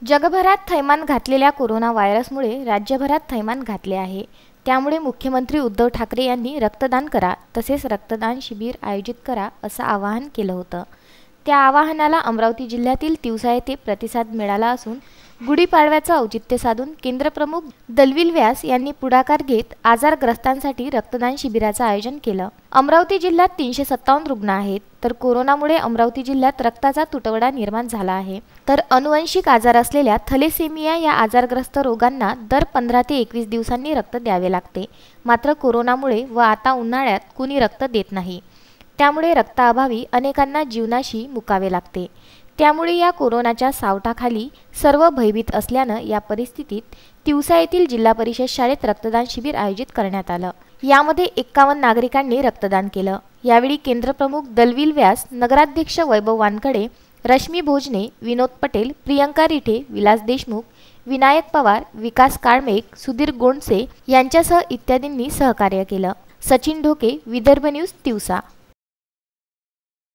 जगभरात थैमान घातलेल्या कोरोना व्हायरसमुळे राज्यभरात थैमान घातले आहे। त्यामुळे मुख्यमंत्री उद्धव ठाकरे यांनी रक्तदान करा तसेच रक्तदान शिबिर आयोजित करा असं आवाहन केलं होतं। त्या आवाहनाला अमरावती जिल्ह्यातील तिवसा येथे प्रतिसाद मिळाला असून गुढीपाडव्याचं औचित्य साधून केंद्रप्रमुख दलवील व्यास यांनी पुढाकार घेत आजारग्रस्तांसाठी रक्तदान शिबिराचं आयोजन केलं। अमरावती जिल्ह्यात 357 रुग्ण आहेत, तर कोरोनामुळे अमरावती जिल्ह्यात रक्ताचा तुटवडा निर्माण झाला आहे। तर अनुवंशिक आजार असलेल्या थॅलेसेमिया या आजारग्रस्त रोगांना दर 15 ते 21 दिवसांनी रक्त द्यावे लागते। मात्र कोरोनामुळे व आता उन्हाळ्यात कुणी रक्त देत नाही, त्यामुळे रक्ताअभावी अनेकांना जीवनाशी मुकावे लागते। त्यामुळे या कोरोनाच्या सावटाखाली सर्व भयभीत असल्यानं या परिस्थितीत तिवसा येथील जिल्हा परिषद शाळेत रक्तदान शिबिर आयोजित करण्यात आलं। यामध्ये 51 नागरिकांनी रक्तदान केलं। यावेळी केंद्रप्रमुख दलवील व्यास, नगराध्यक्ष वैभव वानखडे, रश्मी भोजने, विनोद पटेल, प्रियंका रिठे, विलास देशमुख, विनायक पवार, विकास काळमेघ, सुधीर गोंडसे यांच्यासह इत्यादींनी सहकार्य केलं। सचिन ढोके, विदर्भ न्यूज, तिवसा।